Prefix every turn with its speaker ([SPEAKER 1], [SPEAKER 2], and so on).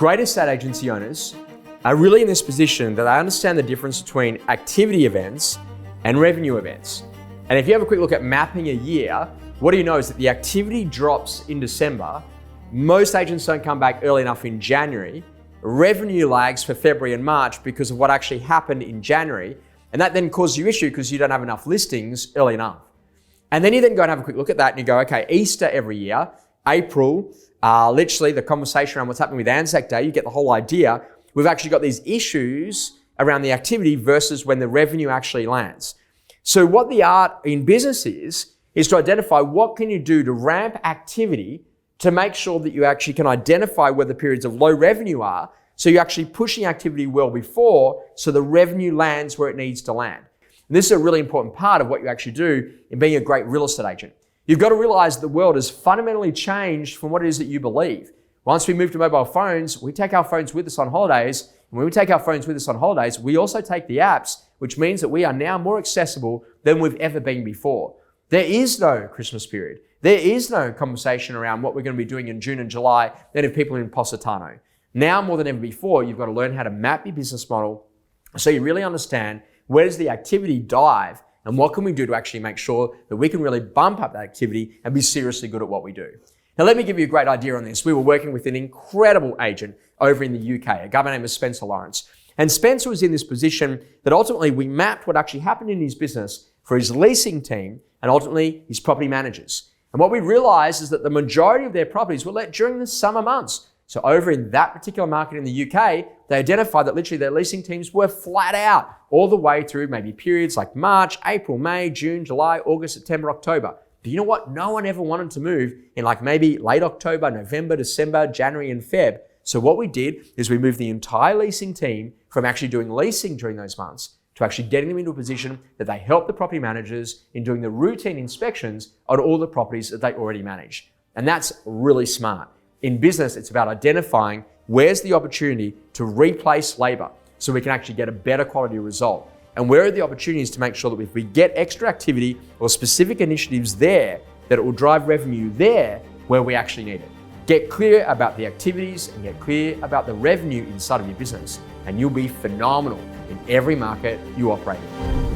[SPEAKER 1] Great estate agency owners are really in this position that they understand the difference between activity events and revenue events. And if you have a quick look at mapping a year, what do you know is that the activity drops in December. Most agents don't come back early enough in January. Revenue lags for February and March because of what actually happened in January. And that then causes you issue because you don't have enough listings early enough. And then you then go and have a quick look at that and you go, okay, Easter every year, April, literally the conversation around what's happening with Anzac Day, you get the whole idea. We've actually got these issues around the activity versus when the revenue actually lands. So what the art in business is to identify what can you do to ramp activity to make sure that you actually can identify where the periods of low revenue are, so you're actually pushing activity well before, so the revenue lands where it needs to land. And this is a really important part of what you actually do in being a great real estate agent. You've got to realize the world has fundamentally changed from what it is that you believe. Once we move to mobile phones, we take our phones with us on holidays. And when we take our phones with us on holidays, we also take the apps, which means that we are now more accessible than we've ever been before. There is no Christmas period. There is no conversation around what we're going to be doing in June and July than if people are in Positano. Now more than ever before, you've got to learn how to map your business model so you really understand where does the activity dive and what can we do to actually make sure that we can really bump up that activity and be seriously good at what we do. Now, let me give you a great idea on this. We were working with an incredible agent over in the UK, a guy named Spencer Lawrence. And Spencer was in this position that ultimately we mapped what actually happened in his business for his leasing team and ultimately his property managers. And what we realized is that the majority of their properties were let during the summer months. So over in that particular market in the UK, they identified that literally their leasing teams were flat out all the way through maybe periods like March, April, May, June, July, August, September, October. But you know what? No one ever wanted to move in like maybe late October, November, December, January, and Feb. So what we did is we moved the entire leasing team from actually doing leasing during those months to actually getting them into a position that they help the property managers in doing the routine inspections on all the properties that they already manage. And that's really smart. In business, it's about identifying where's the opportunity to replace labor so we can actually get a better quality result. And where are the opportunities to make sure that if we get extra activity or specific initiatives there, that it will drive revenue there where we actually need it. Get clear about the activities and get clear about the revenue inside of your business, and you'll be phenomenal in every market you operate in.